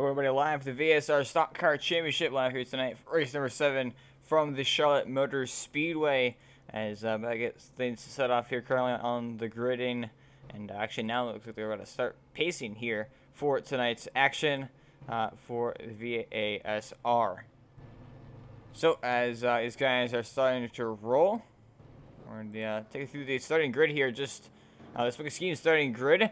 Hello everybody, live the VASR Stock Car Championship live here tonight for race number 7 from the Charlotte Motor Speedway. As I get things set off here currently on the gridding, and actually now it looks like they're going to start pacing here for tonight's action for the VASR. So as these guys are starting to roll, we're going to take you through the starting grid here. Just this scheme starting grid.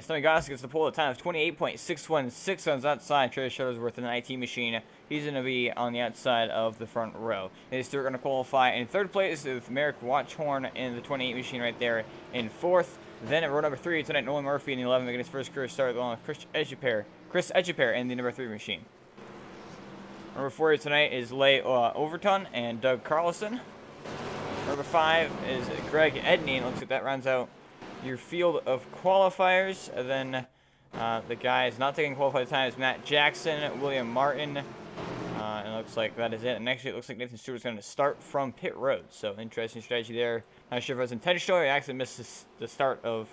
Tommy Goss gets the pole at a time of 28.616 on the outside. Trey Shuttlesworth in the IT machine. He's going to be on the outside of the front row. And Stewart going to qualify in third place with Merrick Watchhorn in the 28 machine right there in fourth. Then at row number 3 tonight, Nolan Murphy in the 11 making his first career start along with Chris Edgepair in the number 3 machine. Number 4 tonight is Leigh Overton and Doug Carlson. Number 5 is Greg Edney. Looks like that rounds out your field of qualifiers. And then the guys not taking qualified time is Matt Jackson, William Martin, and it looks like that is it. And actually it looks like Nathan Stewart's going to start from pit road, so interesting strategy there. Not sure if it was intentional. He actually missed the start of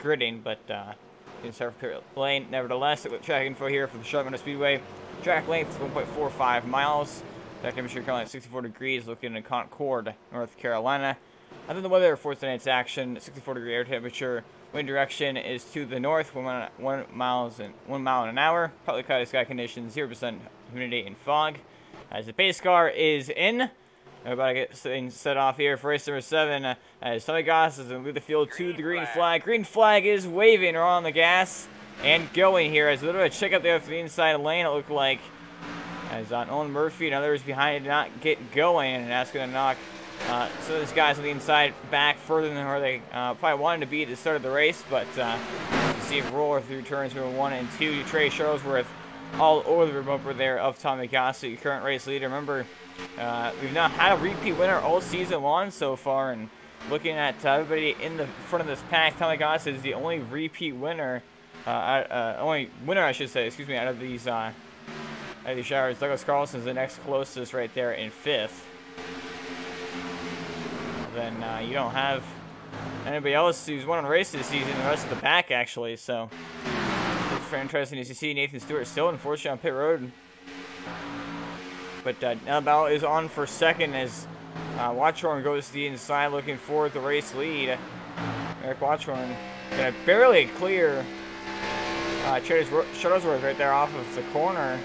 gridding, but he can start from pit lane. Nevertheless, track info here for the Charlotte Motor Speedway. Track length 1.45 miles. Track temperature currently at 64 degrees, located in Concord, North Carolina. And then the weather for tonight's action: 64-degree air temperature. Wind direction is to the north, 1 mile an hour. Partly cloudy sky conditions, 0% humidity and fog. As the pace car is in, we're about to get things set off here for race number 7. As Tommy Goss is going to lead the field to the green flag. Green flag is waving. We're on the gas and going here. As a little bit of check up there for the inside lane, it looked like. As Nolan Murphy and others behind did not get going, and that's going to knock some of these guys on the inside back further than where they probably wanted to be at the start of the race. But you see it roll through turns number 1 and 2. Trey Shuttlesworth all over the rear bumper there of Tommy Goss, your current race leader. Remember, we've not had a repeat winner all season long so far, and looking at everybody in the front of this pack, Tommy Goss is the only repeat winner, only winner I should say, excuse me, out of these showers. Douglas Carlson is the next closest right there in 5th. Then you don't have anybody else who's won a race this season, the rest of the pack actually, so it's very interesting as you see Nathan Stewart still unfortunately on pit road. But now the battle is on for second as Watchhorn goes to the inside looking for the race lead. Eric Watchhorn gonna barely clear Shuttlesworth right there off of the corner.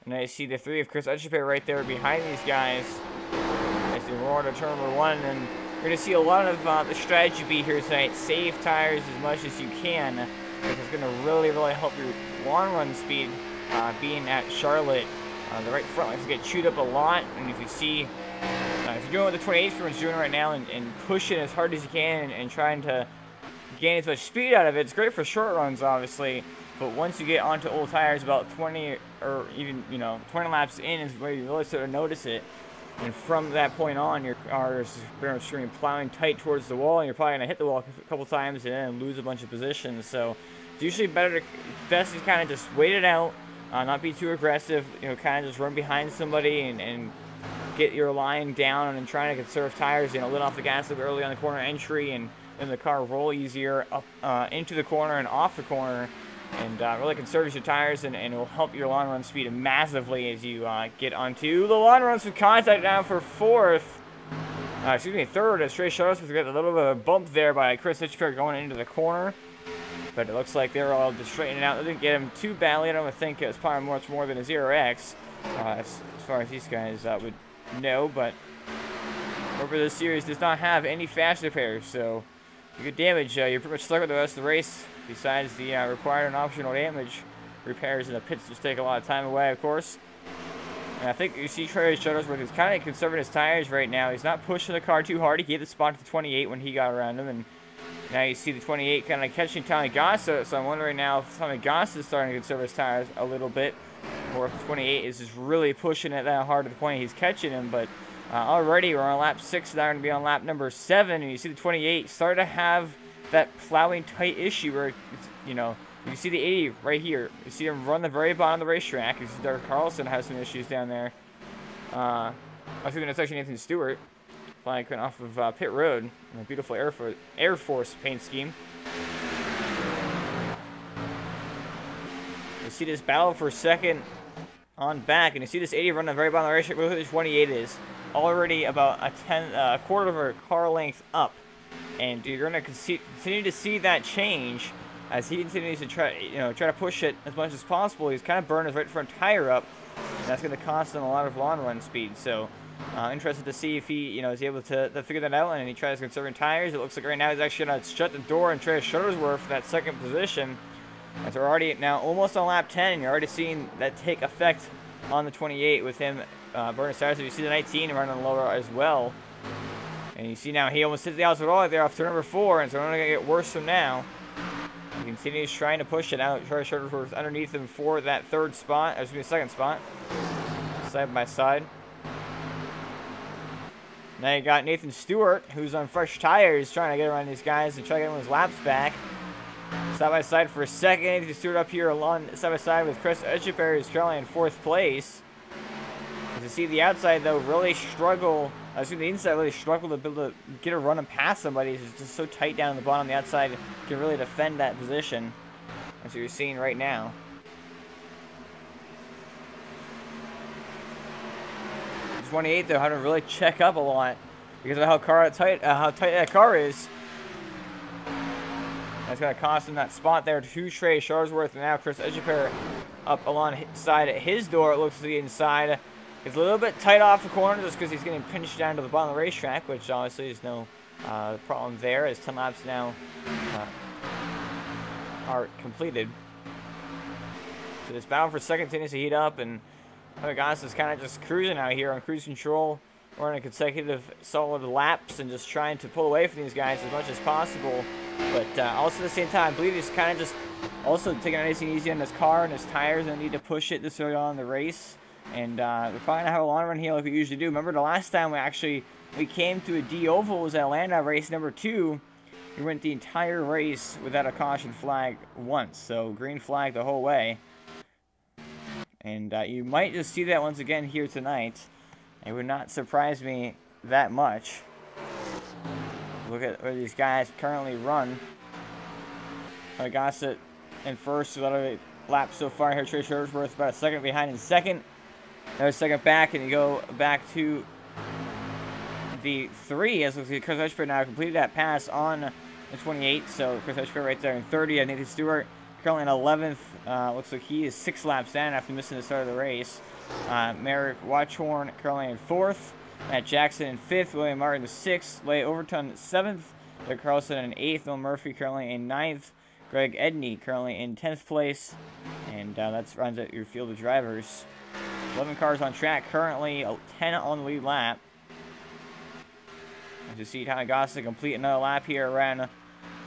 And I see the 3 of Chris Edgepair right there behind these guys as they roar to turn number 1. And you're going to see a lot of the strategy be here tonight. Save tires as much as you can, because it's going to really, really help your long run speed being at Charlotte. The right front likes to get chewed up a lot. And if you see, if you're doing what the 28 is doing right now and pushing as hard as you can and trying to gain as much speed out of it, it's great for short runs, obviously. But once you get onto old tires, about 20 or even 20 laps in is where you really sort of notice it. And from that point on, your car is very much plowing tight towards the wall, and you're probably going to hit the wall a couple times and then lose a bunch of positions. So it's usually best to kind of just wait it out, not be too aggressive, kind of just run behind somebody and get your line down and trying to conserve tires, let off the gas a little bit early on the corner entry and the car roll easier up into the corner and off the corner. And really conserves your tires, and it will help your long run speed massively as you get onto the long runs with contact now for third. As Trey Shuttlesworth got a little bit of a bump there by Chris Edgepair going into the corner. But it looks like they're all just straightening out. They didn't get him too badly. I don't think it was probably much more than a 0X as far as these guys would know. But over this series does not have any fast repairs, so you get damage. You're pretty much stuck with the rest of the race. Besides the required and optional damage, repairs in the pits just take a lot of time away, of course. And I think you see Trey Shuttlesworth is kind of conserving his tires right now. He's not pushing the car too hard. He gave the spot to the 28 when he got around him, and now you see the 28 kind of catching Tommy Goss. So I'm wondering now if Tommy Goss is starting to conserve his tires a little bit, or if the 28 is just really pushing it that hard to the point he's catching him. But already we're on lap 6, now we're going to be on lap number 7, and you see the 28 start to have that plowing tight issue where it's, you see the 80 right here. You see him run the very bottom of the racetrack. You see Doug Carlson has some issues down there. I think that's actually Nathan Stewart flying off of pit road in a beautiful Air Force paint scheme. see this battle for second on back, and you see this 80 run on the very bottom of the racetrack. Look at this 28 is already about a quarter of a car length up, and you're going to continue to see that change as he continues to try to push it as much as possible. He's kind of burned his right front tire up, and that's going to cost him a lot of long run speed. So interested to see if he is able to figure that out, and he tries conserving tires. It looks like right now he's actually going to shut the door and try to Shuttlesworth for that second position. As we're already now almost on lap 10, and you're already seeing that take effect on the 28 with him burning tires. So you see the 19 running lower as well. And you see now he almost hit the outside wall right there off turn number 4, and so it's only going to get worse from now. He continues trying to push it out. Try to Shuttlesworth underneath him for that third spot. Excuse me, second spot. Side by side. Now you got Nathan Stewart, who's on fresh tires, trying to get around these guys and try to get his laps back. Side by side for a second. Nathan Stewart up here along side by side with Chris Echeverry, who's currently in 4th place. As you see the outside though really struggle. I see the inside really struggle to be able to get a run and pass somebody. It's just so tight down the bottom on the outside to really defend that position. That's what you're seeing right now. The 28 though had to really check up a lot because of how tight that car is. That's going to cost him that spot there to Trey Shuttlesworth, and now Chris Echeverry up alongside at his door. It looks to the inside. It's a little bit tight off the corner just because he's getting pinched down to the bottom of the racetrack, which obviously is no problem there as 10 laps now are completed. So this battle for second continues to heat up, and Gas is kind of just cruising out here on cruise control, running consecutive solid laps and just trying to pull away from these guys as much as possible. But also at the same time, I believe he's kind of just also taking it nice and easy on his car and his tires. They need to push it this early on in the race. And we're probably going to have a long run here like we usually do. Remember the last time we came to a D Oval was Atlanta race number 2. We went the entire race without a caution flag once. So green flag the whole way. And you might just see that once again here tonight. It would not surprise me that much. Look at where these guys currently run. Gossett in first, a lot of laps so far here. Trey Shuttlesworth about a second behind in second. Another second back, and you go back to the 3. As looks like Chris Echeverry now completed that pass on the 28. So Chris Echeverry right there in 30. And Nathan Stewart currently in 11th. Looks like he is 6 laps down after missing the start of the race. Merrick Watchhorn currently in 4th. Matt Jackson in 5th. William Martin in 6th. Leigh Overton 7th. Doug Carlson in 8th. Will Murphy currently in 9th. Greg Edney currently in 10th place. And that runs out your field of drivers. 11 cars on track currently. 10 on the lead lap. As you see Gossett complete another lap here around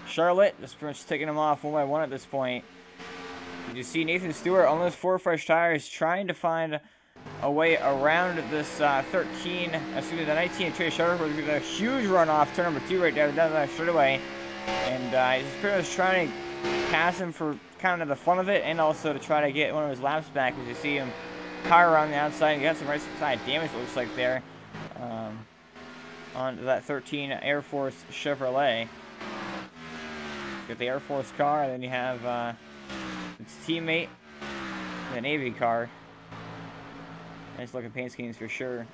Charlotte. Just pretty much taking them off one by one at this point. You see Nathan Stewart on those 4 fresh tires trying to find a way around this 13, excuse me, the 19 Trey Shuttlesworth with a huge run off turn number 2 right down that straightaway. And he's pretty much trying to pass him for kind of the fun of it and also to try to get one of his laps back. As you see him power around the outside, and he got some right side damage, it looks like there, on that 13 Air Force Chevrolet. Got the Air Force car, and then you have its teammate, the Navy car. Nice looking paint schemes for sure.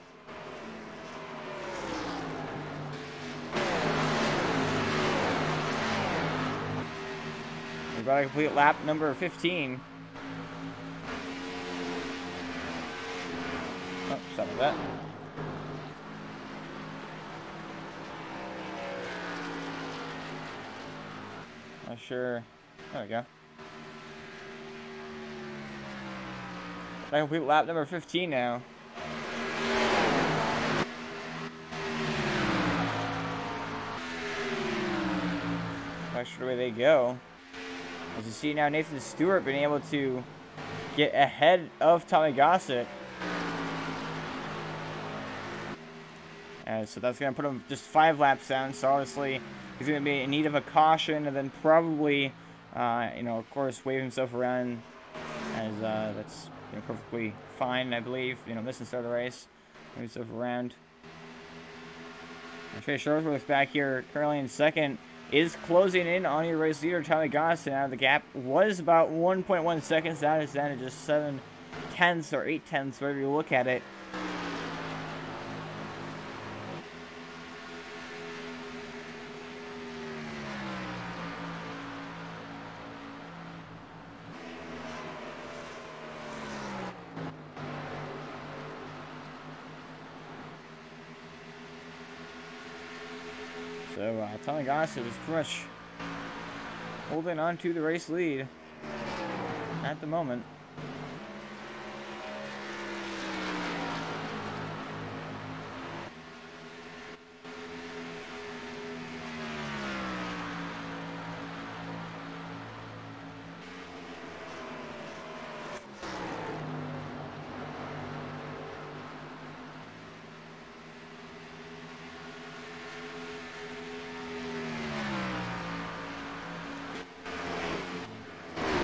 We're about to complete lap number 15. Oh, sorry about that. Not sure. There we go. I complete lap number 15 now. Not sure where they go. As you see now, Nathan Stewart been able to get ahead of Tommy Gossett. And so that's going to put him just 5 laps down. So obviously he's going to be in need of a caution, and then probably, of course, wave himself around as that's perfectly fine, I believe. Missing start of the race, wave himself around. And Trey Shuttlesworth back here, currently in second. is closing in on your race leader, Tommy Goss. Now the gap was about 1.1 seconds. That is down to just 7/10 or 8/10, whatever you look at it. So Tommy Goss is pretty much holding on to the race lead at the moment.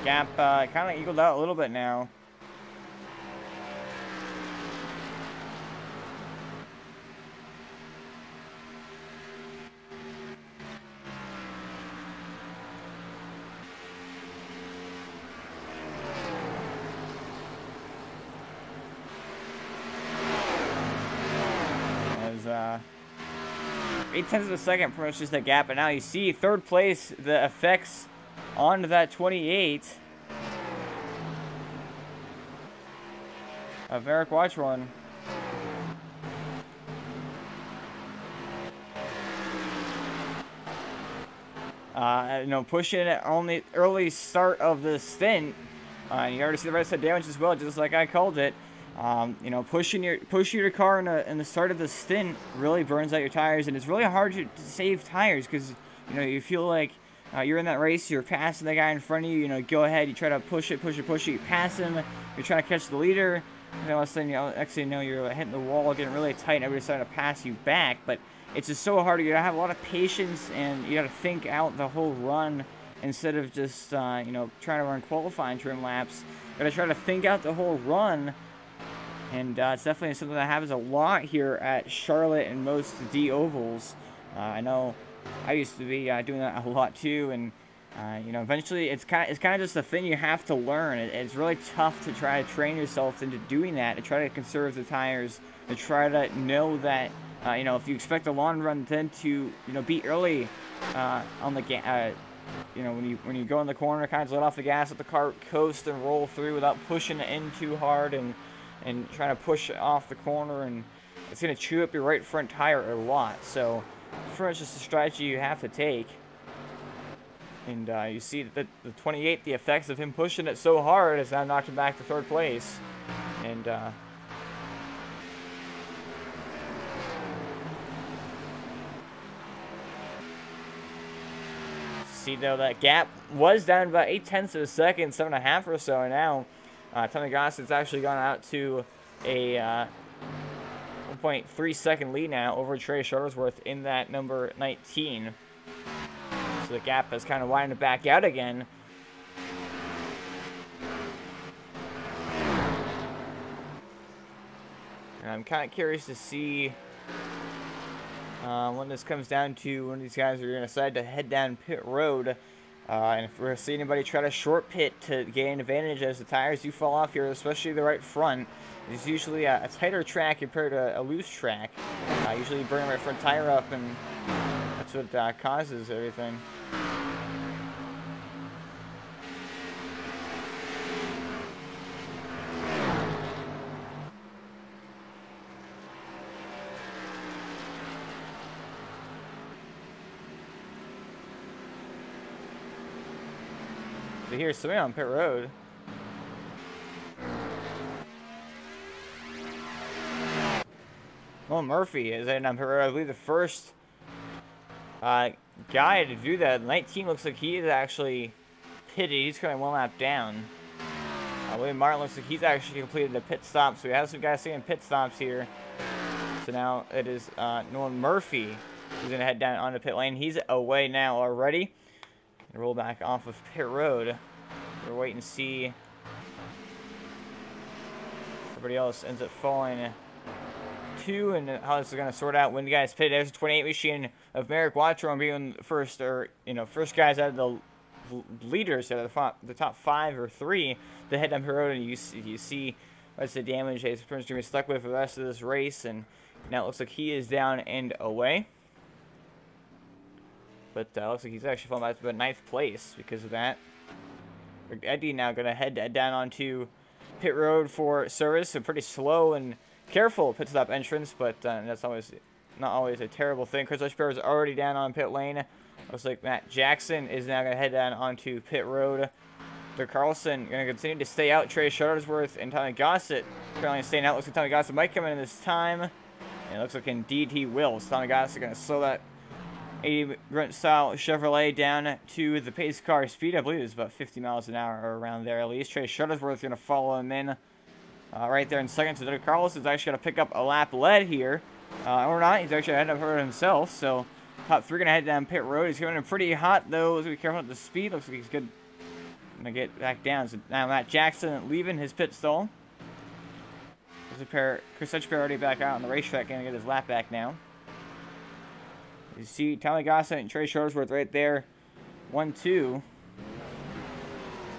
Gap kind of equaled out a little bit now. As 8/10 of a second pretty much just a gap, and now you see third place, the effects on to that 28 of Eric Watchorn. You know, pushing it on the early start of the stint. You already see the right side damage as well, just like I called it. You know, pushing your car in the start of the stint really burns out your tires, and it's really hard to save tires because you know you feel like you're in that race, you're passing the guy in front of you. You know, go ahead, you try to push it, you pass him, you're trying to catch the leader. And all of a sudden, you're hitting the wall, getting really tight, and everybody's trying to pass you back. But it's just so hard. You gotta have a lot of patience, and you gotta think out the whole run instead of just you know, trying to run qualifying trim laps. You gotta try to think out the whole run, and it's definitely something that happens a lot here at Charlotte and most D ovals. I know I used to be doing that a lot too, and you know, eventually it's kind of just a thing you have to learn. It's really tough to try to train yourself into doing that, to try to conserve the tires, to try to know that you know, if you expect a long run, then to, you know, be early on the you know, when you go in the corner, kind of let off the gas, let the car coast and roll through without pushing it in too hard and trying to push off the corner, and it's going to chew up your right front tire a lot. So pretty much just a strategy you have to take. And you see that the 28, the effects of him pushing it so hard has now knocked him back to third place. And see, though, that gap was down about 8/10 of a second, 7.5 or so, and now Tommy Gossard's actually gone out to a 1.3 second lead now over Trey Shuttlesworth in that number 19. So the gap has kind of widened back out again. And I'm kind of curious to see when this comes down to when these guys are going to decide to head down pit road. And if we're going to see anybody try to short pit to gain an advantage as the tires do fall off here, especially the right front. It's usually a tighter track compared to a loose track. Usually you bring the right front tire up, and that's what causes everything. So here's somebody on pit road. Well, Murphy is in on pit road. I believe the first guy to do that. 19 looks like he is actually pitted. He's kind of one lap down. William Martin looks like he's actually completed a pit stop. So we have some guys seeing pit stops here. So now it is Nolan Murphy who's going to head down onto pit lane. He's away now already. And roll back off of pit road. We'll wait and see. Everybody else ends up falling 2 and how this is going to sort out when the guys pit. There's a 28 machine of Merrick Watcher on being first, or first guys out of the leaders, out of the top 5 or 3 to head down the road, and you see what's the damage he's going to be stuck with for the rest of this race, and now it looks like he is down and away. But looks like he's actually falling back to about 9th place because of that. Eddie now going to head down onto pit road for service. So pretty slow and careful pit stop entrance, but that's not always a terrible thing. Chris Rushbear is already down on pit lane. Looks like Matt Jackson is now going to head down onto pit road. Doug Carlson going to continue to stay out. Trey Shuttlesworth and Tommy Gossett currently staying out. Looks like Tommy Gossett might come in this time. And it looks like indeed he will. So Tommy Gossett going to slow that 80 grunt style Chevrolet down to the pace car speed. I believe it's about 50 miles an hour or around there at least. Trey Shuttlesworth going to follow him in right there in second. So Doug Carlson's actually going to pick up a lap lead here. Or not. He's actually heading up hurt himself. So top 3 going to head down pit road. He's coming in pretty hot though. Let's be careful with the speed. Looks like he's good. Going to get back down. So now Matt Jackson leaving his pit stall. Chris Hutchbear already back out on the racetrack. Going to get his lap back now. You see Tommy Gossett and Trey Shuttlesworth right there. 1-2.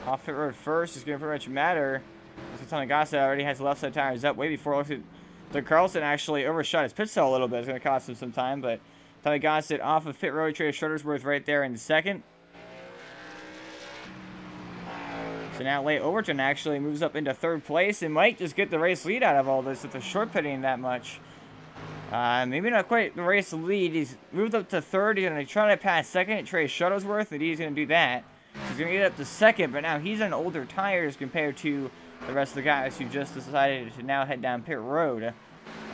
Off pit road first is going to pretty much matter. So Tommy Gossett already has the left side tires up way before. Looks like Doug Carlson actually overshot his pit stall a little bit. It's going to cost him some time. But Tommy Gossett off of pit road. Trey Shuttlesworth right there in second. So now Leigh Overton actually moves up into 3rd place and might just get the race lead out of all this if they're short pitting that much. Maybe not quite the race lead. He's moved up to 3rd. He's going to try to pass 2nd at Trey Shuttlesworth, and he's going to do that. He's going to get up to 2nd, but now he's on older tires compared to the rest of the guys who just decided to now head down pit road.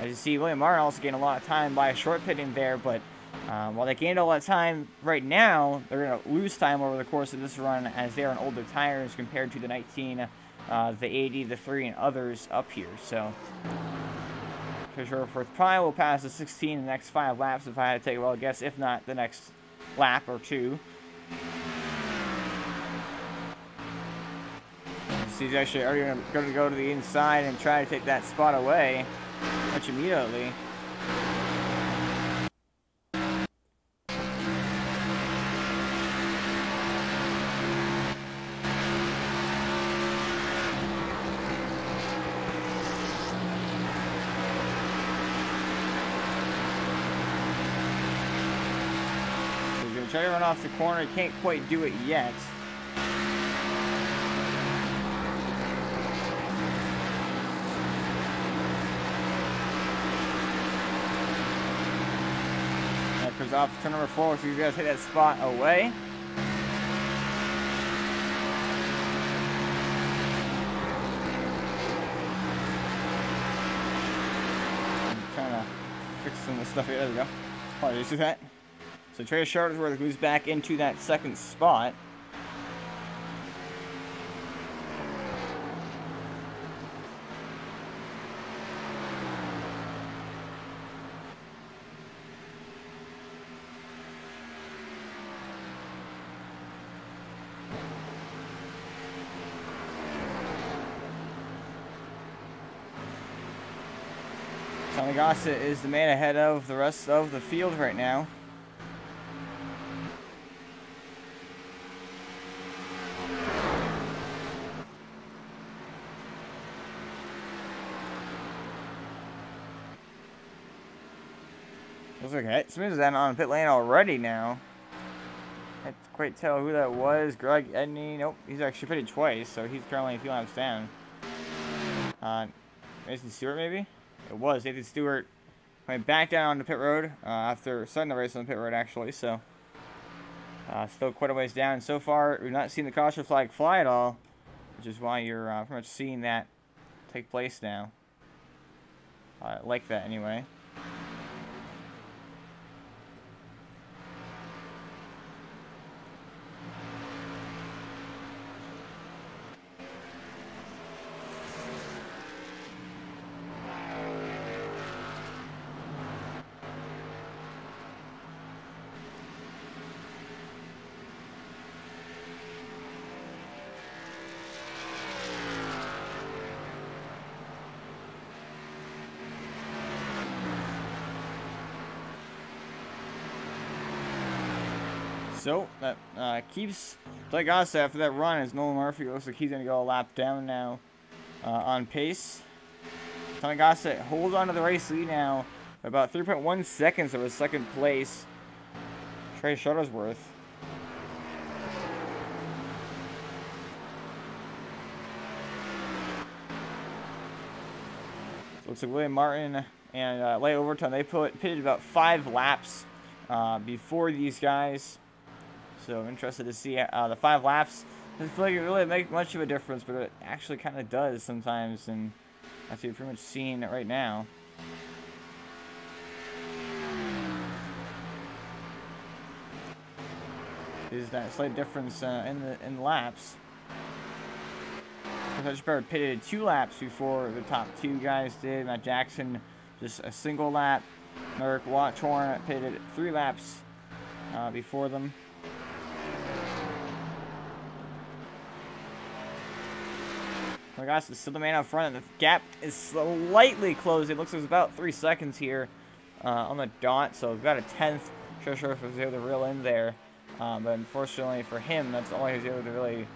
As you see, William Martin also gained a lot of time by short pitting there, but while they gained a lot of time right now, they're going to lose time over the course of this run as they're on older tires compared to the 19, the 80, the 3, and others up here. So Shuttlesworth probably will pass the 16 in the next 5 laps if I had to take a wild guess, if not the next lap or 2. So he's actually already going to go to the inside and try to take that spot away much immediately. Try to run off the corner. He can't quite do it yet. That goes off turn number 4, so you guys take that spot away. I'm trying to fix some of the stuff here. There we go. Apologies for that. So Trey Shuttlesworth moves back into that 2nd spot. Tommy Gossett is the man ahead of the rest of the field right now. Looks like somebody's down on pit lane already now. Can't quite tell who that was. Greg Edney. Nope, he's actually pitted twice, so he's currently a few laps down. Nathan Stewart, maybe? It was. Nathan Stewart went back down on the pit road after starting the race on the pit road, actually. So, still quite a ways down. So far, we've not seen the caution flag fly at all, which is why you're pretty much seeing that take place now. Like that, anyway. So that keeps, like I said, after that run, as Nolan Murphy looks like he's going to go a lap down now on pace. Tommy Gossett holds on to the race lead now, about 3.1 seconds of his second place. Trey Shuttlesworth. Looks like William Martin and Leigh Overton, they pitted about 5 laps before these guys. So I'm interested to see the 5 laps. Doesn't feel like it really make much of a difference, but it actually kind of does sometimes, and that's what you're pretty much seeing it right now. Is that slight difference in the laps? Kentucky Sparrow pitted 2 laps before the top 2 guys did. Matt Jackson just a single lap. Merrick Watchorn pitted 3 laps before them. Oh my gosh, it's still the man out front, and the gap is slightly closed. It looks like it's about 3 seconds here on the dot, so we've got a 10th. Sure if was able to reel in there, but unfortunately for him, that's all he was able to really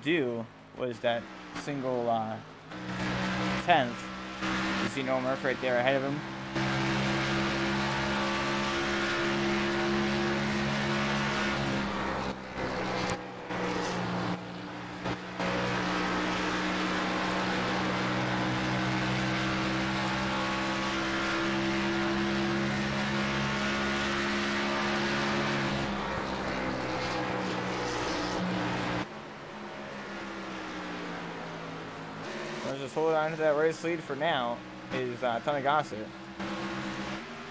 do was that single 10th. You see Nolan Murphy right there ahead of him. Just holding on to that race lead for now is Tommy Gossett.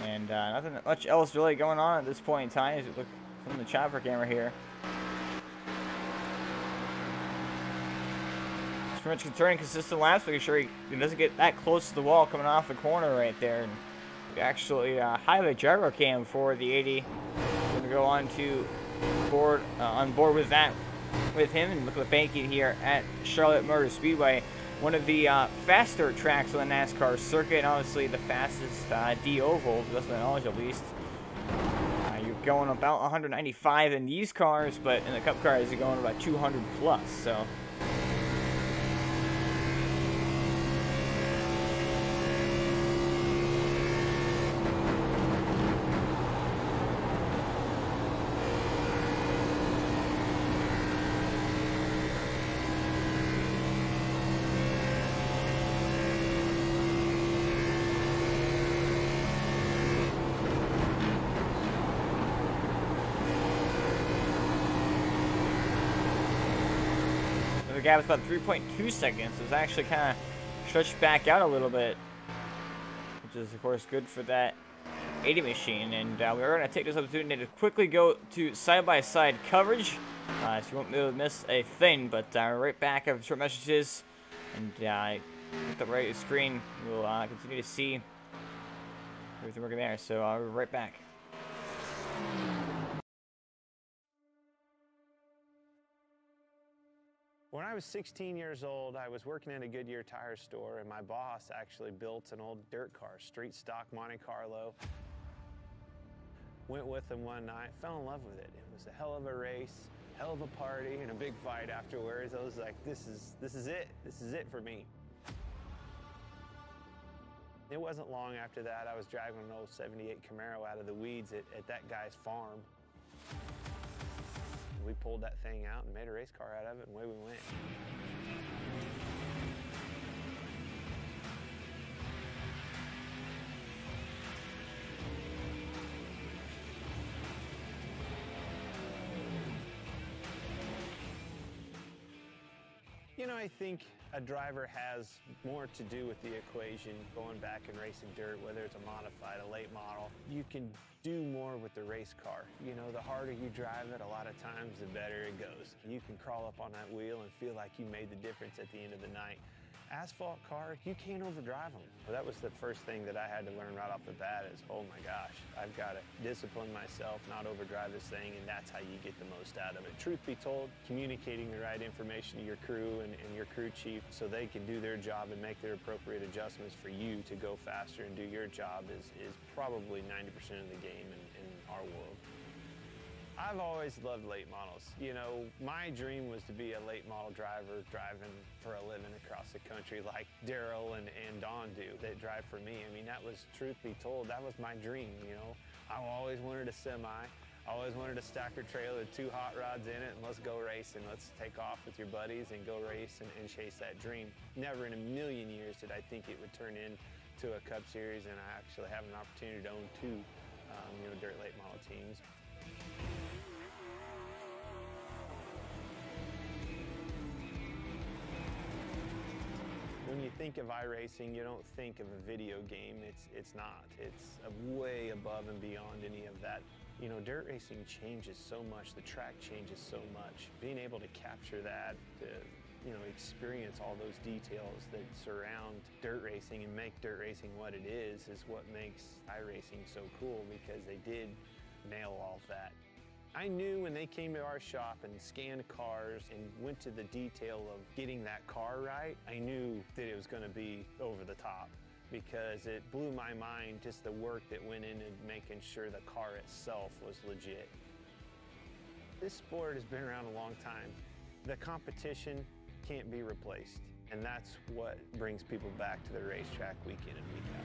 And nothing much else really going on at this point in time as you look from the chopper camera here. It's pretty much concerning consistent laps, making sure he doesn't get that close to the wall coming off the corner right there. And actually highway gyro cam for the 80. We're going to go on to on board with that with him, and look at the banking here at Charlotte Motor Speedway. One of the faster tracks on the NASCAR circuit, and obviously the fastest D oval, to the best of my knowledge at least. You're going about 195 in these cars, but in the Cup cars you're going about 200 plus. So. The gap is about 3.2 seconds. It's actually kind of stretched back out a little bit, which is of course good for that 80 machine. And we're going to take this opportunity to quickly go to side-by-side coverage, so you won't be able to miss a thing. But right back after short messages, and at the right screen, we'll continue to see everything working there. So we're right back. When I was 16 years old, I was working in a Goodyear tire store, and my boss actually built an old dirt car, street stock Monte Carlo. Went with him one night, fell in love with it. It was a hell of a race, hell of a party, and a big fight afterwards. I was like, this is it for me. It wasn't long after that, I was driving an old 78 Camaro out of the weeds at that guy's farm. We pulled that thing out and made a race car out of it, and away we went. You know, I think a driver has more to do with the equation going back and racing dirt, whether it's a modified, a late model. You can do more with the race car. You know, the harder you drive it, a lot of times, the better it goes. You can crawl up on that wheel and feel like you made the difference at the end of the night. Asphalt car, you can't overdrive them. Well, that was the first thing that I had to learn right off the bat is, oh my gosh, I've got to discipline myself, not overdrive this thing, and that's how you get the most out of it. Truth be told, communicating the right information to your crew and your crew chief so they can do their job and make their appropriate adjustments for you to go faster and do your job is probably 90% of the game in our world. I've always loved late models. You know, my dream was to be a late model driver driving for a living across the country like Daryl and Don do that drive for me. I mean, that was, truth be told, that was my dream, you know. I always wanted a semi. I always wanted a stacker trailer with 2 hot rods in it, and let's go racing. Let's take off with your buddies and go race and chase that dream. Never in a million years did I think it would turn into a Cup Series, and I actually have an opportunity to own 2 you know, dirt late model teams. When you think of iRacing, you don't think of a video game. It's not. It's way above and beyond any of that. You know, dirt racing changes so much. The track changes so much. Being able to capture that, to, you know, experience all those details that surround dirt racing and make dirt racing what it is what makes iRacing so cool, because they did nail all of that. I knew when they came to our shop and scanned cars and went to the detail of getting that car right, I knew that it was going to be over the top, because it blew my mind just the work that went into making sure the car itself was legit. This sport has been around a long time. The competition can't be replaced, and that's what brings people back to the racetrack week in and week out.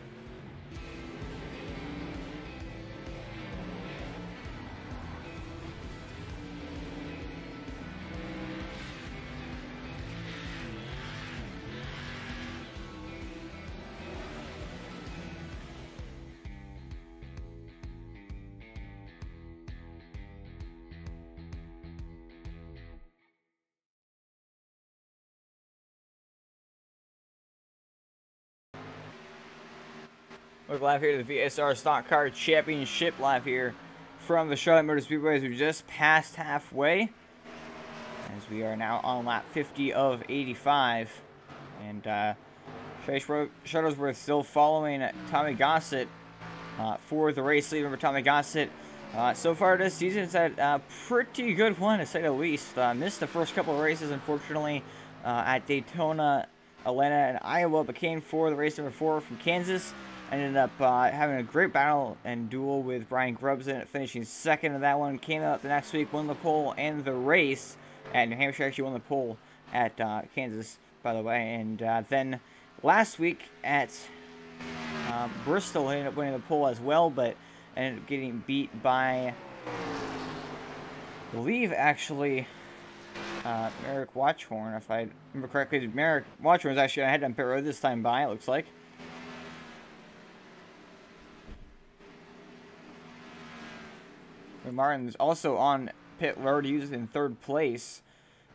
We're live here to the VASR Stock Car Championship, live here from the Charlotte Motor Speedway as we just passed halfway, as we are now on lap 50 of 85, and Trey Shuttlesworth still following Tommy Gossett for the race lead. Remember, Tommy Gossett so far this season has had a pretty good one, to say the least. Missed the first couple of races, unfortunately, at Daytona, Atlanta, and Iowa, but came for the race number 4 from Kansas. Ended up having a great battle and duel with Brian Grubbs in it, finishing second in that one. Came up the next week, won the pole and the race at New Hampshire. Actually won the pole at Kansas, by the way. And then last week at Bristol, he ended up winning the pole as well, but ended up getting beat by, I believe, actually, Merrick Watchhorn, if I remember correctly. Merrick Watchhorn was actually ahead on pit road this time by, it looks like. Martin's also on pit road. He was in 3rd place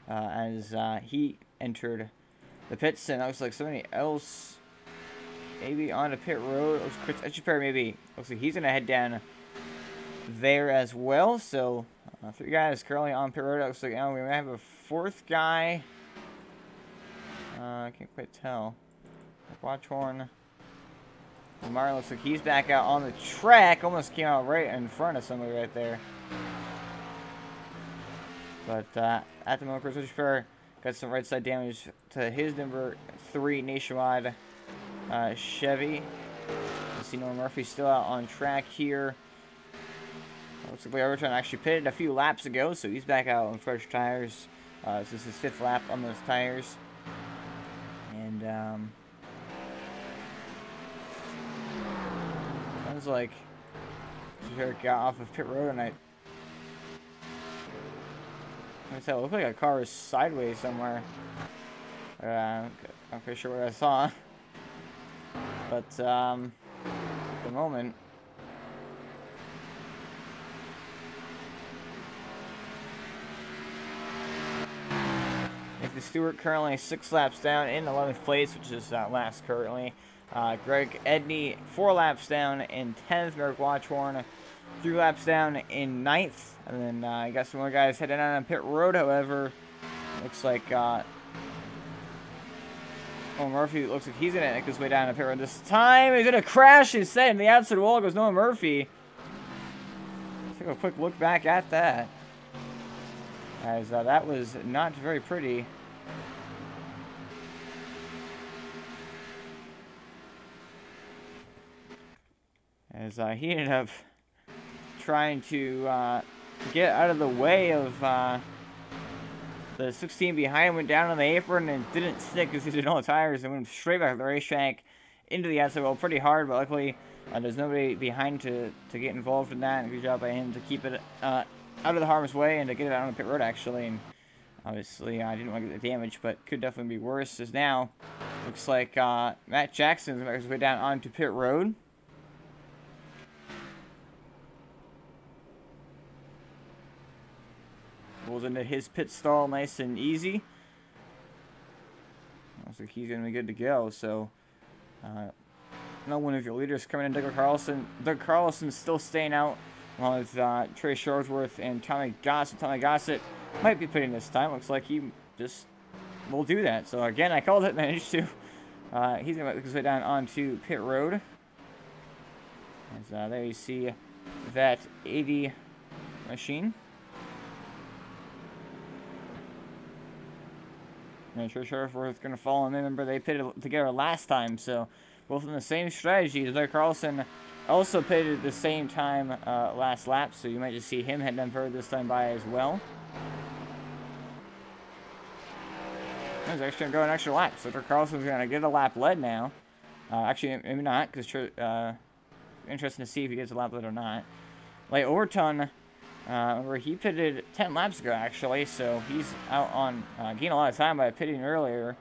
as he entered the pits, and it looks like somebody else maybe on the pit road. Chris Etcheper maybe. Looks like he's going to head down there as well. So 3 guys currently on pit road. It looks like we might have a 4th guy. I can't quite tell. Watchhorn. Martin looks like he's back out on the track. Almost came out right in front of somebody right there. But at the moment, Chris Richard got some right side damage to his number 3 Nationwide Chevy. You see Norman Murphy still out on track here. Looks like Larry Overton actually pitted a few laps ago, so he's back out on fresh tires. This is his 5th lap on those tires. And sounds like Eric got off of pit road, and it looked like a car was sideways somewhere. I'm pretty sure what I saw. But at the moment, Nathan Stewart currently 6 laps down in 11th place, which is last currently. Greg Edney 4 laps down in 10th. Merrick Watchhorn 3 laps down in 9th. And then I got some more guys heading out on pit road. However, looks like Murphy looks like he's going to make his way down to pit road this time. He's going to crash his set in the outside wall. Goes Noah Murphy. Let's take a quick look back at that, as that was not very pretty. As he ended up trying to get out of the way of the 16 behind him, went down on the apron and didn't stick because he did all the tires and went straight back to the racetrack into the outside wall pretty hard, but luckily there's nobody behind to get involved in that. And good job by him to keep it out of the harm's way and to get it out on the pit road, actually. And obviously, I didn't want to get the damage, but could definitely be worse. As now, looks like Matt Jackson's making his way down onto pit road. Rolls into his pit stall nice and easy. Looks like he's going to be good to go. So, no one of your leaders coming in. Doug Carlson. Doug Carlson's still staying out, along with Trey Shortsworth and Tommy Gossett. Tommy Gossett might be pitting this time. Looks like he just will do that. So, again, I called it, managed to. He's going to make his way down onto pit road. As there you see that 80 machine. And Trey Shortsworth going to follow him in. Remember, they pitted together last time, so both in the same strategy. Doug Carlson also pitted at the same time last lap, so you might just see him heading down further this time by as well. He's actually going to go an extra lap, so Doug Carlson's going to get a lap led now. Actually, maybe not, because interesting to see if he gets a lap led or not. Like Overton, where he pitted 10 laps ago, actually, so he's out on gaining a lot of time by pitting earlier.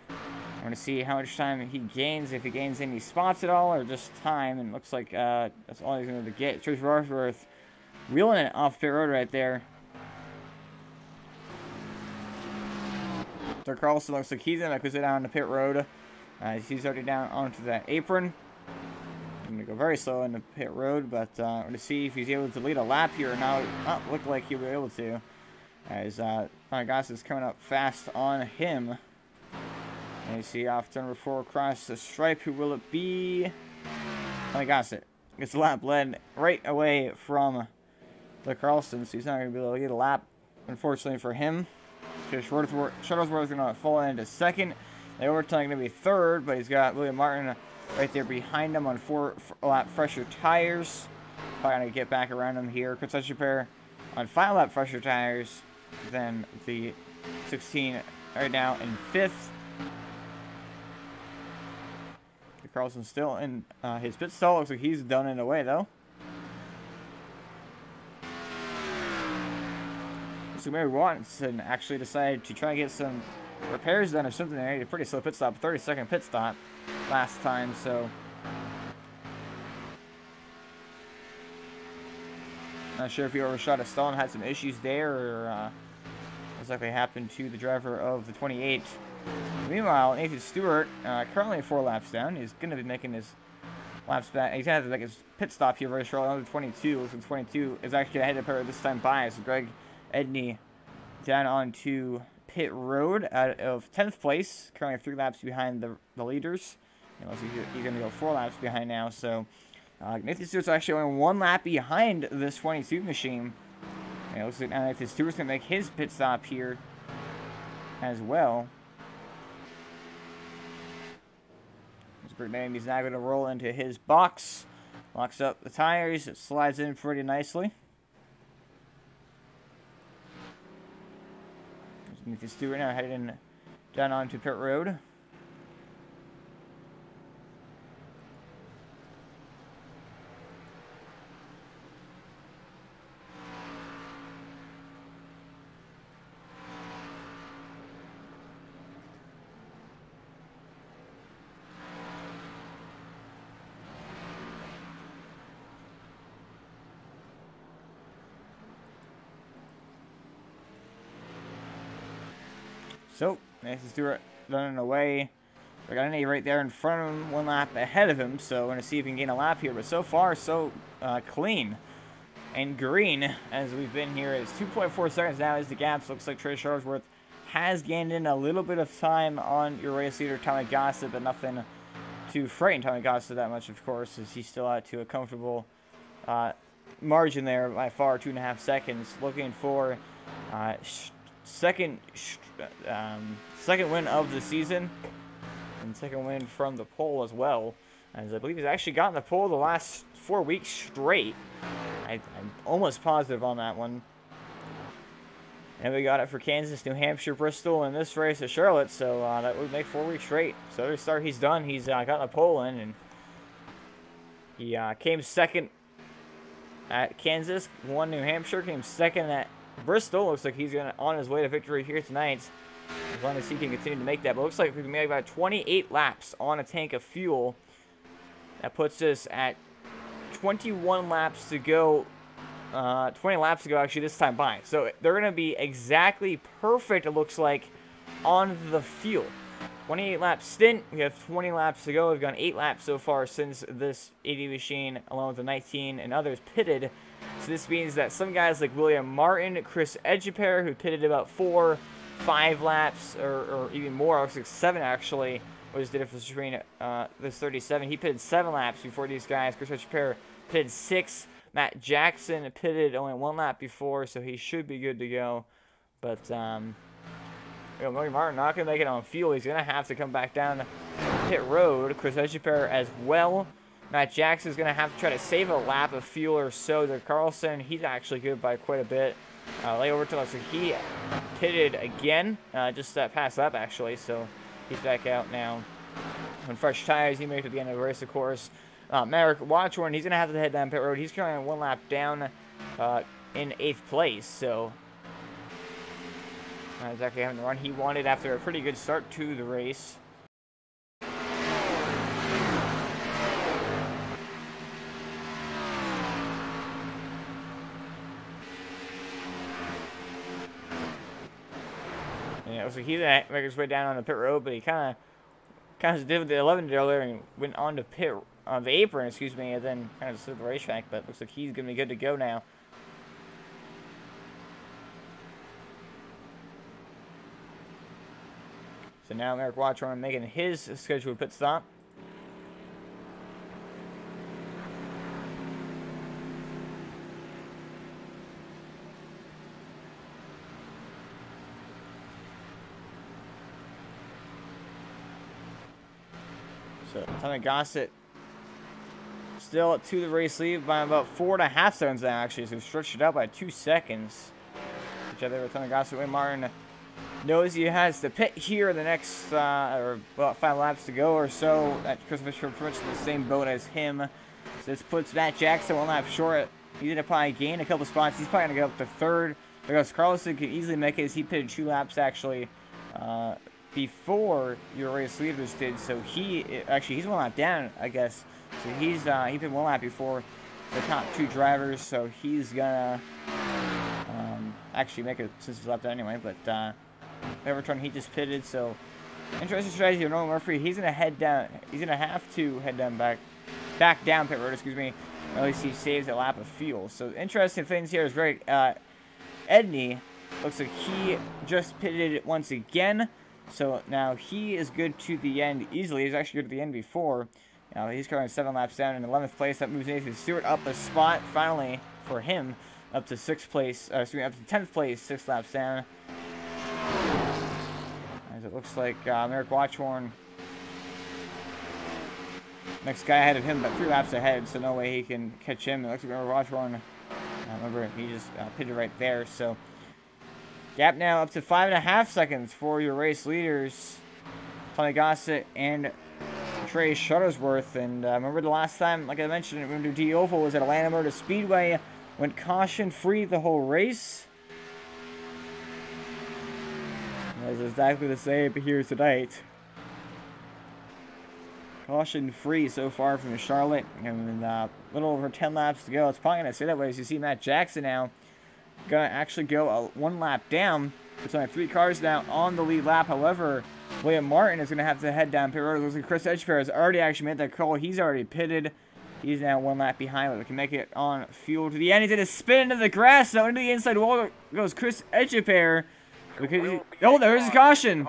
I'm going to see how much time he gains, if he gains any spots at all, or just time, and it looks like that's all he's going to get. Trey Shortsworth wheeling it off pit road right there. Doug Carlson looks like he's going to make it down the pit road. He's already down onto that apron. I'm going to go very slow in the pit road, but I'm going to see if he's able to lead a lap here. Now, it not look like he'll be able to, as Tommy Gossett is coming up fast on him. And you see off turn number 4 across the stripe. Who will it be? Tommy Gossett gets the lap led right away from the Carlson, so he's not going to be able to get a lap, unfortunately for him. Shuttlesworth is going to fall into second. The Overton going to be third, but he's got William Martin right there behind him on 4-lap fresher tires. Probably going to get back around him here. Chris pair on 5-lap fresher tires. Then the 16 right now in 5th. Carlson still in his pit stall. Looks like he's done in a way, though. So maybe Watson actually decided to try and get some repairs done or something. They made a pretty slow pit stop, 30-second pit stop last time, so not sure if he overshot a stall and had some issues there, or what's likely happened to the driver of the 28. Meanwhile, Nathan Stewart, currently 4 laps down, is going to be making his laps back. He's going to have to make his pit stop here very shortly. Another 22. Looks like 22 is actually going to head up this time by. So Greg Edney down onto pit road out of 10th place, currently 3 laps behind the leaders. Unless he's going to go 4 laps behind now. So Nathan Stewart's actually only 1 lap behind this 22 machine. And it looks like now Nathan Stewart's going to make his pit stop here as well. He's now going to roll into his box, locks up the tires, it slides in pretty nicely. Nathan Stewart now heading down onto pit road. So, Nathan Stewart running away. We got an A right there in front of him, 1 lap ahead of him, so we're going to see if we can gain a lap here. But so far, so clean and green as we've been here. It's 2.4 seconds now is the gap. So looks like Trey Shortsworth has gained in a little bit of time on your race leader, Tommy Gossett, but nothing to frighten Tommy Gossett that much, of course, as he's still out to a comfortable margin there by far, 2.5 seconds. Looking for second win of the season, and second win from the pole as well, as I believe he's actually gotten the pole the last 4 weeks straight. I'm almost positive on that one. And we got it for Kansas, New Hampshire, Bristol, and this race at Charlotte. So that would make 4 weeks straight. So every start he's done, he's got the pole in, and he came second at Kansas, won New Hampshire, came second at Bristol. Looks like he's on his way to victory here tonight, as long as he can continue to make that. But it looks like we can make about 28 laps on a tank of fuel. That puts us at 21 laps to go. 20 laps to go actually this time by. So they're going to be exactly perfect, it looks like, on the fuel. 28 lap stint. We have 20 laps to go. We've gone 8 laps so far since this 80 machine, along with the 19 and others, pitted. So this means that some guys like William Martin, Chris Edgepair, who pitted about 4, 5 laps, or even more, looks like 7 actually, was the difference between this 37. He pitted 7 laps before these guys. Chris Edgepair pitted 6. Matt Jackson pitted only 1 lap before, so he should be good to go. But William Martin not going to make it on fuel. He's going to have to come back down pit road. Chris Edgepair as well. Matt Jackson is going to have to try to save a lap of fuel or so. To Carlson, he's actually good by quite a bit. Lay Overton looks like he pitted again, just that past lap actually, so he's back out now. On fresh tires, he made it to the end of the race, of course. Merrick Watchorn, he's going to have to head down pit road. He's currently on 1 lap down in 8th place, so not exactly having the run he wanted after a pretty good start to the race. And it was like he's going to make his way down on the pit road, but he kind of did what the 11 did earlier and went on to pit on the apron, excuse me, and then kind of slid the racetrack, but looks like he's going to be good to go now. So now Merrick Watchorn making his scheduled pit stop. So Tommy Gossett still to the race lead by about 4.5 seconds now, actually. So we've stretched it out by 2 seconds. Which I think Tommy Gossett, Wayne Martin knows he has to pit here in the next, or about 5 laps to go or so. That Chris Fisher pretty much in the same boat as him. So this puts Matt Jackson 1 lap short. He's going to probably gain a couple spots. He's probably going to go up to 3rd. Because Carlson can easily make it as he pitted 2 laps actually before your race leaders did. So he's 1 lap down, I guess. So he pitted 1 lap before the top 2 drivers. So he's gonna actually make it since he's lap down anyway. But Everton, he just pitted. So interesting strategy of Nolan Murphy. He's gonna head down. He's gonna have to head down back down pit road. Excuse me. Or at least he saves a lap of fuel. So interesting things here is Greg Edney. Looks like he just pitted once again. So now he is good to the end easily. He's actually good to the end before. Now he's currently 7 laps down in 11th place. That moves Nathan Stewart up a spot finally for him, up to 6th place. Excuse me, up to 10th place, 6 laps down. As it looks like Merrick Watchorn, next guy ahead of him, but 3 laps ahead, so no way he can catch him. It looks like Merrick Watchorn. Remember, he just pitted right there. So gap now up to 5.5 seconds for your race leaders, Tommy Gossett and Trey Shuttlesworth. And remember the last time, like I mentioned, we went to D Oval, was at Atlanta Motor Speedway, went caution free the whole race. That's exactly the same here tonight. Caution free so far from Charlotte, and a little over 10 laps to go. It's probably going to stay that way as you see Matt Jackson now going to actually go 1 lap down. There's only 3 cars now on the lead lap. However, William Martin is going to have to head down pit road. It looks like Chris Edgefair has already actually made that call. He's already pitted. He's now 1 lap behind, but we can make it on fuel to the end. He's going to spin into the grass. So into the inside wall goes Chris Edgefair. Oh, there's a caution.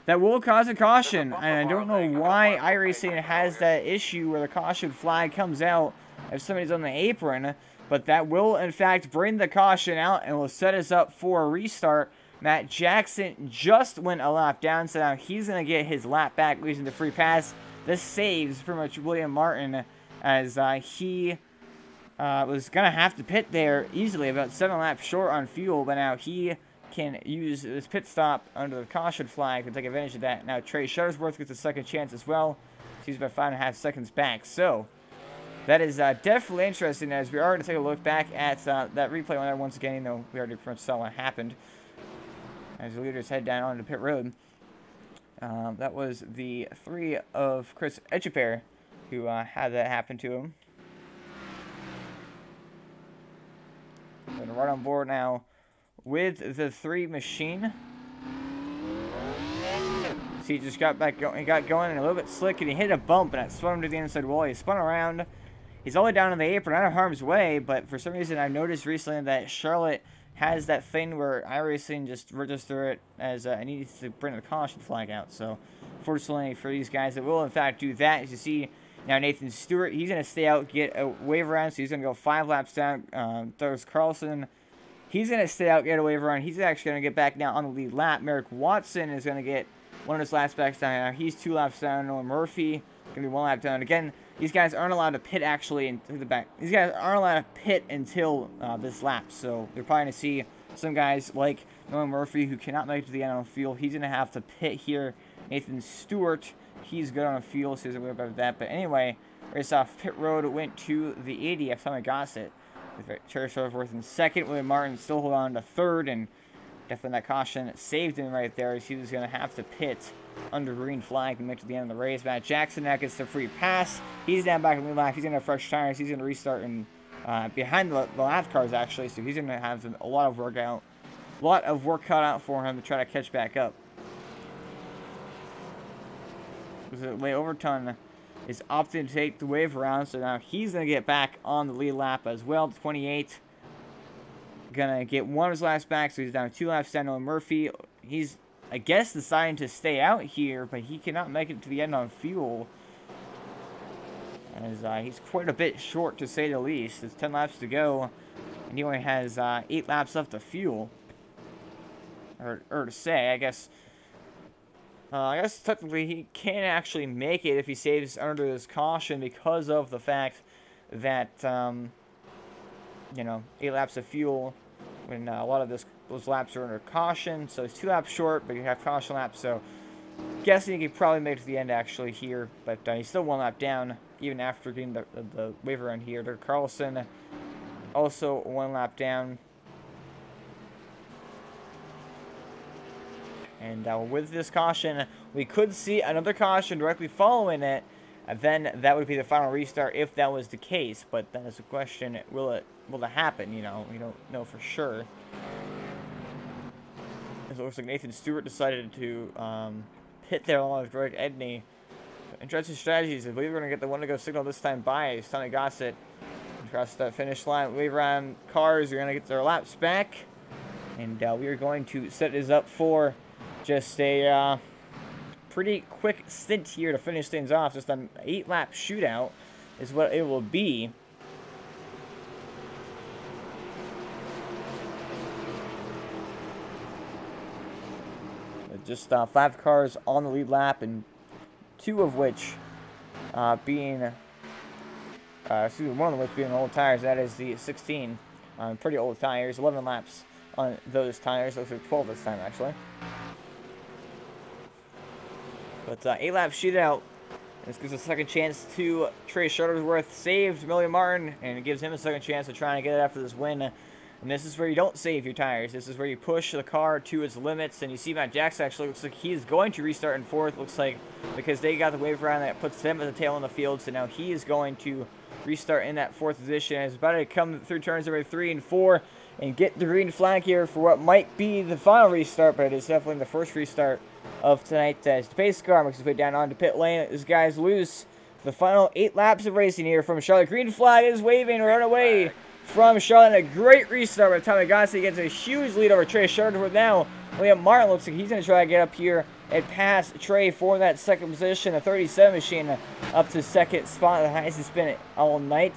That will cause a caution, and I don't know why iRacing has that issue where the caution flag comes out if somebody's on the apron, but that will, in fact, bring the caution out and will set us up for a restart. Matt Jackson just went a lap down, so now he's going to get his lap back using the free pass. This saves pretty much William Martin, as he was going to have to pit there easily, about 7 laps short on fuel, but now he can use this pit stop under the caution flag to take advantage of that. Now Trey Shuttlesworth gets a second chance as well. He's about 5.5 seconds back. So that is definitely interesting, as we are going to take a look back at that replay on there once again. You know, we already pretty much saw what happened as the leaders head down onto pit road. That was the 3 of Chris Etcheper who had that happen to him. Going to run on board now with the 3 machine. See, he just got back going. He got going and a little bit slick, and he hit a bump, and it spun him to the inside wall. He spun around. He's all the way down in the apron, out of harm's way, but for some reason I've noticed recently that Charlotte has that thing where iRacing just register it as it needs to bring the caution flag out. So, fortunately for these guys, it will in fact do that. As you see, now Nathan Stewart, he's going to stay out, get a wave around, so he's going to go 5 laps down. Douglas Carlson, he's going to stay out, get a wave around. He's actually going to get back now on the lead lap. Merrick Watson is going to get one of his laps back down. He's 2 laps down. Noah Murphy going to be 1 lap down. Again, these guys aren't allowed to pit actually into the back. These guys aren't allowed to pit until this lap. So they're probably going to see some guys like Noah Murphy who cannot make it to the end on the field. He's going to have to pit here. Nathan Stewart, he's good on the field, so he's aware about that. But anyway, race off pit road went to the 80 after Tommy Gossett. With Terry Shuttlesworth in second. William Martin still hold on to third, and definitely that caution saved him right there, as he was going to have to pit under green flag to make it to the end of the race. Matt Jackson now gets the free pass. He's down back in the lap. He's going to have fresh tires. He's going to restart in behind the lap cars, actually, so he's going to have a lot of work cut out for him to try to catch back up. Leigh Overton is opting to take the wave around, so now he's going to get back on the lead lap as well. 28. Going to get one of his laps back, so he's down 2 laps down. Noah Murphy, he's, I guess, deciding to stay out here, but he cannot make it to the end on fuel, as he's quite a bit short, to say the least. There's 10 laps to go, and he only has 8 laps left of fuel. Or to say, I guess technically he can actually make it if he saves under this caution, because of the fact that, you know, 8 laps of fuel when a lot of those laps are under caution. So he's 2 laps short, but you have caution laps. So guessing he could probably make it to the end actually here, but he's still 1 lap down even after getting the wave around here. Doug Carlson also 1 lap down. And with this caution, we could see another caution directly following it. And then that would be the final restart if that was the case. But that is a question: will it happen? You know, we don't know for sure. It looks like Nathan Stewart decided to pit there along with Greg Edney. Interesting strategies. I believe we're going to get the 1-to-go signal this time by Tommy Gossett. Across the finish line, wave around cars. Are going to get their laps back, and we are going to set this up for just a pretty quick stint here to finish things off. Just an 8-lap shootout is what it will be. Just 5 cars on the lead lap, and 2 of which being, one of which being old tires. That is the 16 pretty old tires. 11 laps on those tires. Looks like 12 this time, actually. But 8-lap shootout. This gives a second chance to Trey Shuttlesworth. Saved William Martin, and it gives him a second chance to try and get it after this win. And this is where you don't save your tires. This is where you push the car to its limits. And you see Matt Jackson actually looks like he's going to restart in 4th. Looks like because they got the wave around, that puts them at the tail on the field. So now he is going to restart in that 4th position. He's about to come through turns number 3 and 4 and get the green flag here for what might be the final restart. But it is definitely the first restart of tonight, as the pace car makes its way down onto pit lane. This guy's loose. The final 8 laps of racing here from Charlotte. Green flag is waving right away from Charlotte. A great restart by Tommy Gossett. He gets a huge lead over Trey Shuttlesworth. Now William Martin looks like he's going to try to get up here and pass Trey for that 2nd position. The 37 machine up to 2nd spot, the highest it's been all night.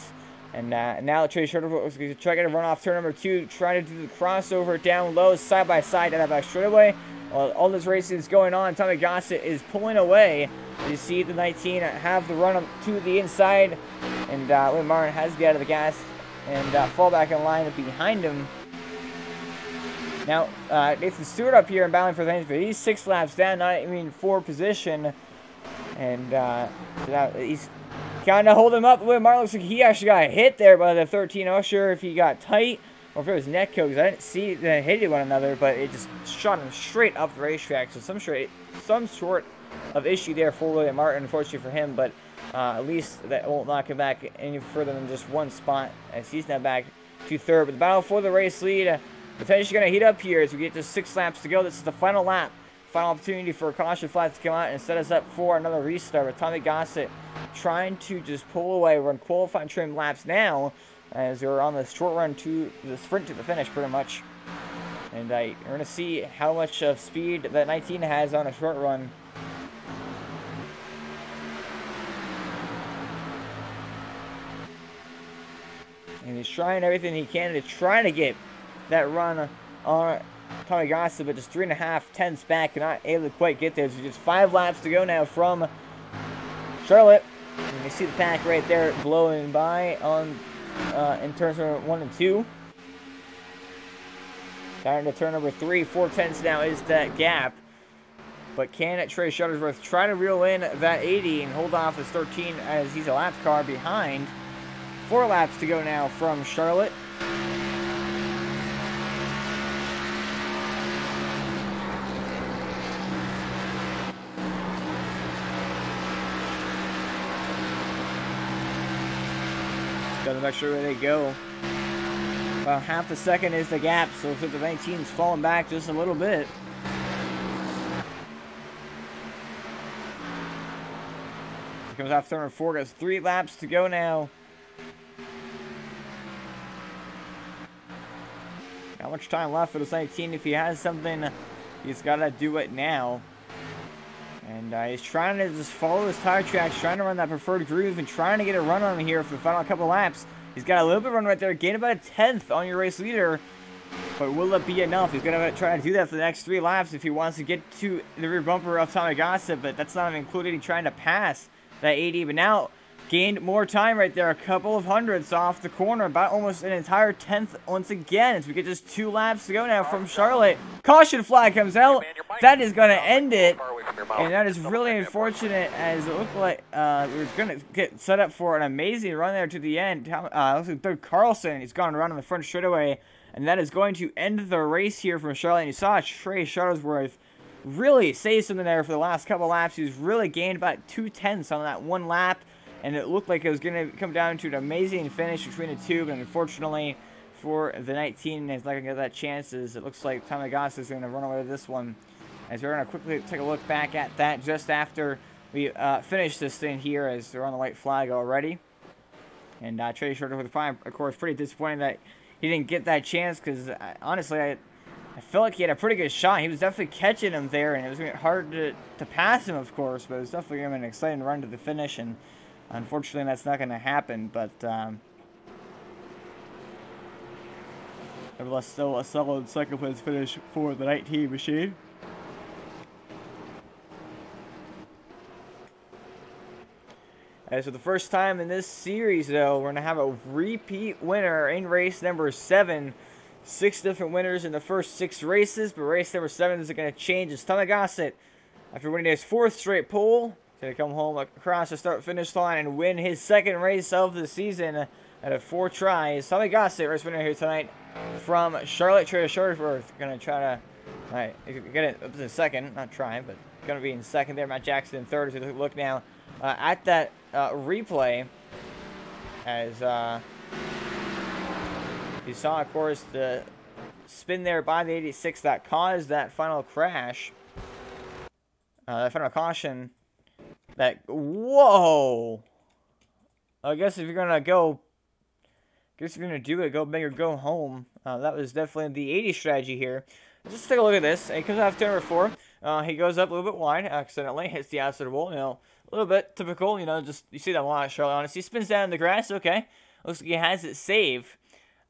And now Trey Shuttlesworth looks like he's trying to run off turn number 2, trying to do the crossover down low, side by side at that back straightaway. While all this racing is going on, Tommy Gossett is pulling away. You see the 19 have the run up to the inside, and William Martin has to get out of the gas and fall back in line behind him. Now, Nathan Stewart up here and battling for things, but he's 6 laps down, not even 4 position. And he's kind of holding him up. Martin looks like he actually got hit there by the 13. I'm not sure if he got tight or if it was neck because I didn't see them hitting one another, but it just shot him straight up the racetrack. So some sort of issue there for William Martin, unfortunately for him, but at least that won't knock him back any further than just 1 spot as he's now back to 3rd. But the battle for the race lead potentially going to heat up here as we get just 6 laps to go. This is the final lap. Final opportunity for a caution flag to come out and set us up for another restart. With Tommy Gossett trying to just pull away. We're in qualifying trim laps now as we're on the short run to the sprint to the finish pretty much. And we're going to see how much of speed that 19 has on a short run. And he's trying everything he can to try to get that run on Tommy Gossett, but just 3.5 tenths back, not able to quite get there. So just 5 laps to go now from Charlotte. And you see the pack right there blowing by on in turns 1 and 2. Down to turn number 3, 4 tenths now is that gap. But can Trey Shuttlesworth try to reel in that 80 and hold off his 13 as he's a lap car behind? 4 laps to go now from Charlotte. Gotta make sure where they go. About half a second is the gap, so the 19's falling back just a little bit. Here comes off turn 4, got 3 laps to go now. Not much time left for this 19. If he has something, he's gotta do it now. And he's trying to just follow his tire tracks, trying to run that preferred groove and trying to get a run on him here for the final couple laps. He's got a little bit of run right there, gain about a 10th on your race leader. But will it be enough? He's going to try to do that for the next 3 laps if he wants to get to the rear bumper of Tommy Gossett, but that's not including trying to pass that 80. But now gained more time right there, a couple of hundredths off the corner, about almost an entire 10th once again as we get just 2 laps to go now from Charlotte. Caution flag comes out. That is going to end it, and that is really unfortunate as it looked like we're going to get set up for an amazing run there to the end. Looks like Doug Carlson, he's gone around on the front straightaway, and that is going to end the race here from Charlotte. And you saw Trey Shuttlesworth really say something there for the last couple laps. He's really gained about 2 tenths on that 1 lap. And it looked like it was going to come down to an amazing finish between the 2, but unfortunately for the 19, he's not going to get that chances. It looks like Tommy Goss is going to run away with this one. As we're going to quickly take a look back at that just after we finish this thing here, as they're on the white flag already. And Trey Shorter with the prime, of course, pretty disappointed that he didn't get that chance because honestly, I felt like he had a pretty good shot. He was definitely catching him there, and it was going to be hard to pass him, of course, but it was definitely going to be an exciting run to the finish. And unfortunately, that's not going to happen, but nevertheless, still a solid second place finish for the 19 machine. As for the first time in this series, though, we're going to have a repeat winner in race number 7. 6 different winners in the first 6 races, but race number 7 isn't going to change. It's Tommy Gossett, after winning his 4th straight pole, going to come home across the start-finish line and win his 2nd race of the season out of 4 tries. Tommy Gossett, race winner here tonight from Charlotte. Trey Shuttlesworth going to try to get it up to 2nd, not try, but going to be in 2nd there. Matt Jackson in 3rd. As we look now at that replay, as you saw, of course, the spin there by the 86 that caused that final crash, that final caution. That, whoa! I guess if you're gonna go, do it, go big or go home. That was definitely the 80 strategy here. Just take a look at this. He comes off turn number 4. He goes up a little bit wide, accidentally hits the outside wall. You know, a little bit typical. You know, just you see that a lot, Charlotte. Honestly, he spins down in the grass. Okay, looks like he has it saved.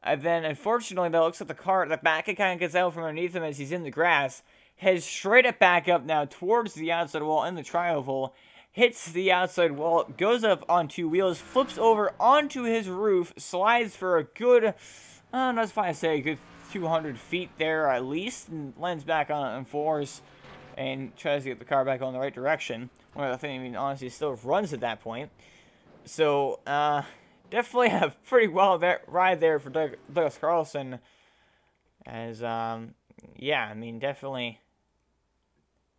And then, unfortunately, though, it looks like the back kind of gets out from underneath him as he's in the grass. Heads straight up back up now towards the outside wall in the tri-oval. Hits the outside wall, goes up on 2 wheels, flips over onto his roof, slides for a good, not fine to say, a good 200 feet there at least, and lands back on fours and tries to get the car back on the right direction. One of the things, I mean, honestly, still runs at that point. So, definitely a pretty well ride there for Douglas Carlson. As, yeah, I mean, definitely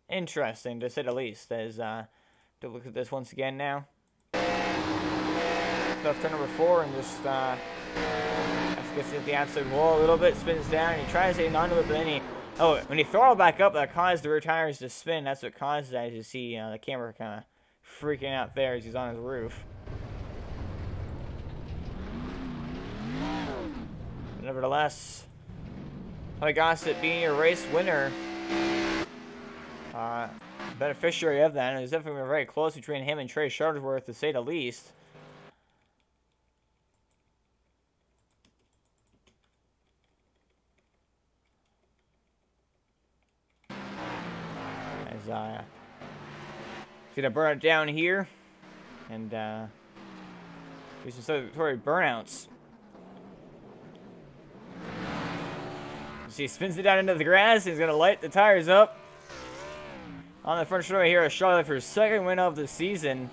interesting, to say the least. As, to look at this once again now. Left turn number 4 and just, gets at the outside wall a little bit, spins down, and he tries to hang onto it, but then he, when he throttled back up, that caused the rear tires to spin. That's what caused that, as you see the camera kind of freaking out there as he's on his roof. Nevertheless, Tony Gossett being your race winner, beneficiary of that, and it's definitely been very close between him and Trey Shuttlesworth, to say the least. As he's gonna burn it down here, and do some celebratory burnouts. See, he spins it down into the grass. He's going to light the tires up. On the front straightaway here, Charlotte for his second win of the season.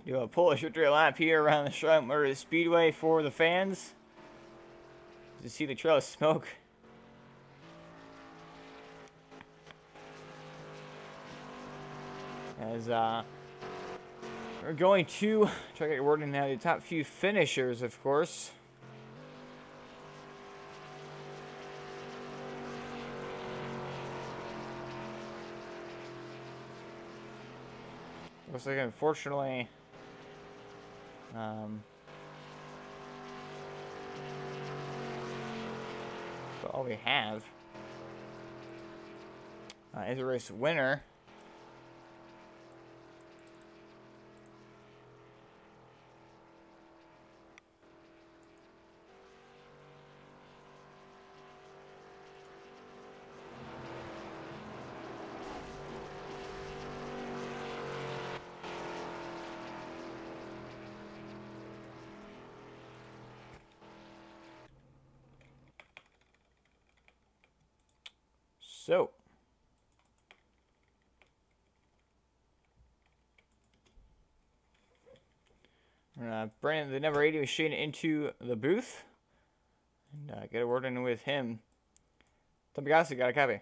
Do a Polish victory lap here around the Charlotte Motor Speedway for the fans. To see the trail of smoke. As we're going to try to get wording now the top few finishers, of course. Looks like, unfortunately, but all we have is a race winner. So, we're going to bring the number 80 machine into the booth and get a word in with him. Tommy Gossett, got a copy?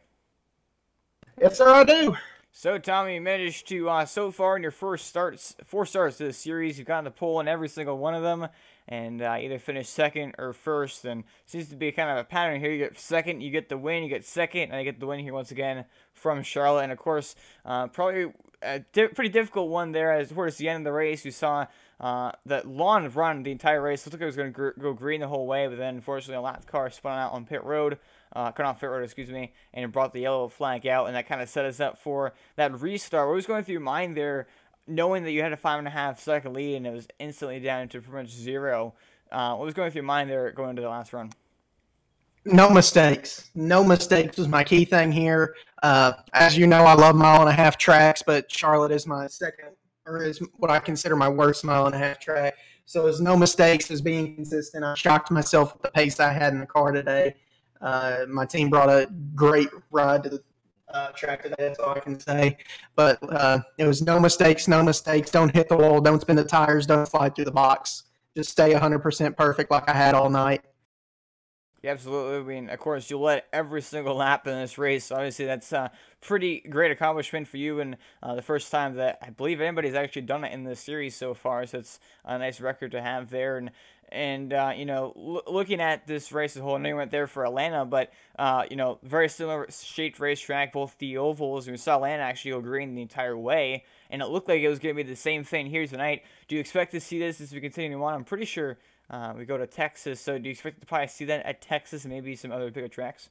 Yes, sir, I do. So, Tommy, you managed to, so far in your four starts to this series, you've gotten the pole in every single one of them, and either finished second or first, and seems to be kind of a pattern here. You get second, you get the win, you get second, and you get the win here once again from Charlotte. And, of course, probably a pretty difficult one there as towards the end of the race. You saw that lawn run the entire race. Looked like it was going to go green the whole way, but then, unfortunately, a lap car spun out on pit road. Cut off pit road, excuse me, and it brought the yellow flag out, and that kind of set us up for that restart. What was going through your mind there, knowing that you had a 5.5 second lead and it was instantly down to pretty much zero? What was going through your mind there going into the last run? No mistakes. No mistakes was my key thing here. As you know, I love 1.5-mile tracks, but Charlotte is my second, or is what I consider my worst 1.5-mile track. So it was no mistakes, it was being consistent. I shocked myself with the pace I had in the car today. My team brought a great ride to the track today, that's all I can say. But it was no mistakes, no mistakes. Don't hit the wall, don't spin the tires, don't fly through the box. Just stay 100% perfect like I had all night. Yeah, absolutely. I mean, of course, you led every single lap in this race. So obviously, that's a pretty great accomplishment for you, and the first time that I believe anybody's actually done it in this series so far. So it's a nice record to have there. And you know, looking at this race as a whole, I know you went there for Atlanta, but you know, very similar shaped racetrack, both the ovals. We saw Atlanta actually go green the entire way, and it looked like it was going to be the same thing here tonight. Do you expect to see this as we continue on? I'm pretty sure. We go to Texas, so do you expect to probably see that at Texas and maybe some other bigger tracks?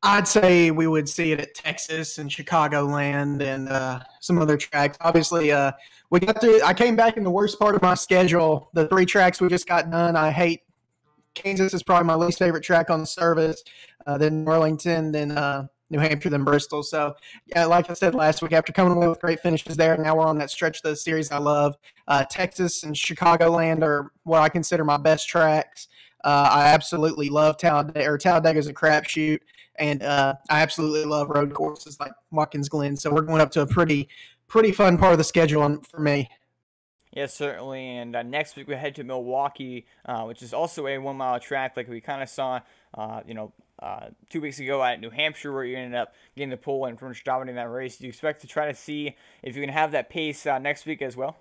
I'd say we would see it at Texas and Chicagoland and some other tracks. Obviously, we got through. I came back in the worst part of my schedule. The 3 tracks we just got done. I hate Kansas is probably my least favorite track on the service. Then Arlington, then New Hampshire, then Bristol. So, yeah, like I said last week, after coming away with great finishes there, now we're on that stretch of the series I love. Texas and Chicagoland are what I consider my best tracks. I absolutely love Talladega. Or Talladega is a crapshoot, and I absolutely love road courses like Watkins Glen. So we're going up to a pretty fun part of the schedule for me. Yes, certainly. And next week we head to Milwaukee, which is also a 1 mile track, like we kind of saw, you know, 2 weeks ago at New Hampshire, where you ended up getting the pole and pretty much dominating that race. Do you expect to try to see if you can have that pace next week as well?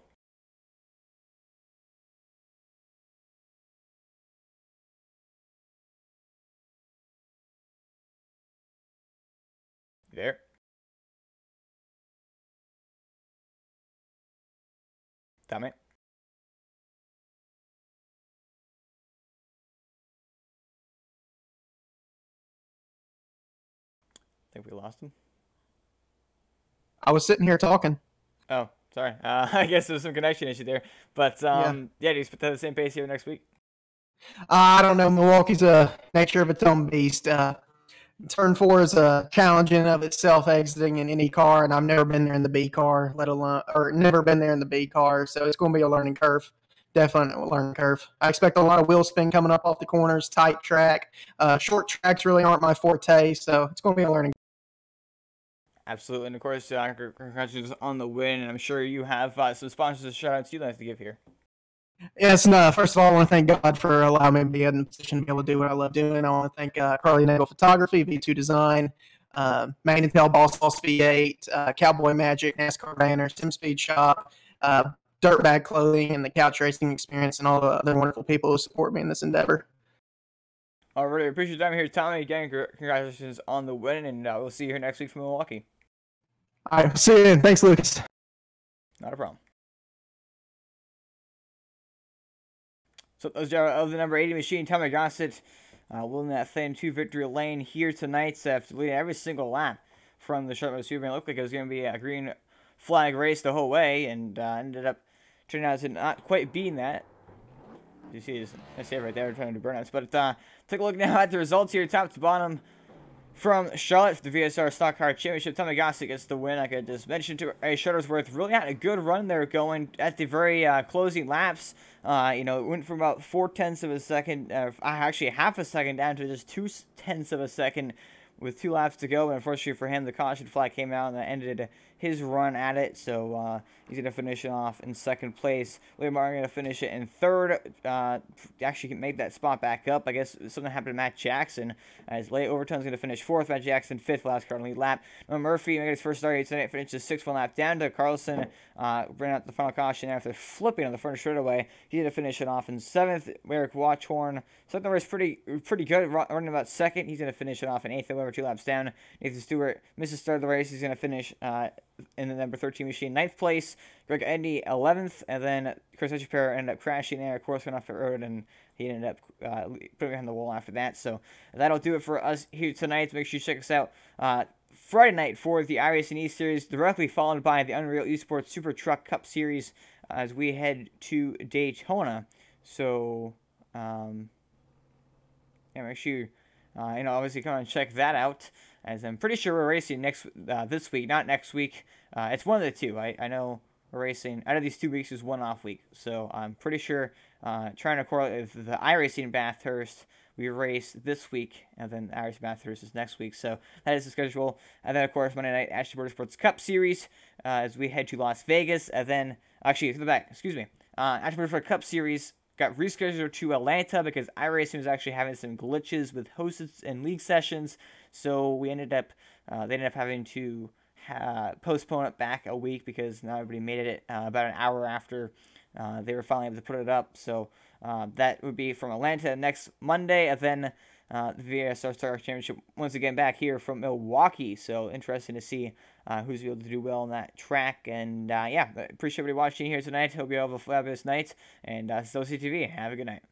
There. Damn it. I think we lost him. I was sitting here talking. Oh, sorry. I guess there's some connection issue there. But Yeah. yeah, do you expect to have the same pace here next week? I don't know. Milwaukee's a nature of its own beast. Turn 4 is a challenge in of itself, exiting in any car, and I've never been there in the B car, let alone or never been there in the B car. So it's going to be a learning curve. Definitely a learning curve. I expect a lot of wheel spin coming up off the corners, tight track. Short tracks really aren't my forte, so it's going to be a learning. Absolutely. And of course, congratulations on the win. And I'm sure you have some sponsors and shout outs you'd like to give here. Yes, no. First of all, I want to thank God for allowing me to be in the position to be able to do what I love doing. I want to thank Carly Nagel Photography, V2 Design, Main and Tail Boss V8, Cowboy Magic, NASCAR Banners, Sim Speed Shop, Dirtbag Clothing, and the Couch Racing Experience, and all the other wonderful people who support me in this endeavor. I really appreciate your time here, Tommy. Again, congratulations on the win, and we'll see you here next week from Milwaukee. All right, see you then. Thanks, Lucas. Not a problem. So those drivers of the number 80 machine, Tommy Gossett, winning that thing 2 victory lane here tonight after leading every single lap from the Charlotte Motor. It looked like it was going to be a green flag race the whole way, and ended up turning out to not quite being that. You see, I say it right there, trying to do burnouts. But take a look now at the results here, top to bottom. From Charlotte for the VSR Stock Car Championship, Tommy Gossett gets the win. Like I just mentioned, to a Shuttlesworth really had a good run there going at the very closing laps. You know, it went from about 0.4 of a second, actually half a second, down to just 0.2 of a second with 2 laps to go. And unfortunately for him, the caution flag came out and that ended his run at it. So he's going to finish it off in second place. William Martin going to finish it in third. Actually can make that spot back up. I guess something happened to Matt Jackson. As late Overton's going to finish fourth. Matt Jackson fifth, last car lead lap. Murphy making his first start tonight, finishes 6th one lap down to Carlson. Bringing out the final caution after flipping on the front straightaway. He's going to finish it off in 7th. Eric Watchhorn. Second race pretty good, running about 2nd. He's going to finish it off in 8th, over 2 laps down. Nathan Stewart misses start of the race. He's going to finish in the number 13 machine, 9th place. Greg Edney, 11th, and then Chris Etcheper ended up crashing there. Of course, went off the road, and he ended up putting behind the wall after that. So that'll do it for us here tonight. Make sure you check us out Friday night for the iRacing E Series, directly followed by the Unreal Esports Super Truck Cup Series as we head to Daytona. So, yeah, make sure you know, obviously come and check that out, as I'm pretty sure we're racing this week, not next week. It's one of the two. I know we're racing, out of these 2 weeks is one off week. So I'm pretty sure, trying to correlate with the iRacing Bathurst, we race this week, and then the iRacing Bathurst is next week. So that is the schedule. And then, of course, Monday night, Ashton Motorsports Cup Series, as we head to Las Vegas. And then, actually, to the back, excuse me. Ashton Motorsports Cup Series got rescheduled to Atlanta because iRacing was actually having some glitches with hosts and league sessions. So we ended up, they ended up having to postpone it back a week because not everybody made it about an hour after they were finally able to put it up. So that would be from Atlanta next Monday, and then the VASR Star Championship once again back here from Milwaukee. So interesting to see who's able to do well on that track. And yeah, appreciate everybody watching here tonight. Hope you all have a fabulous night. And still CTV. Have a good night.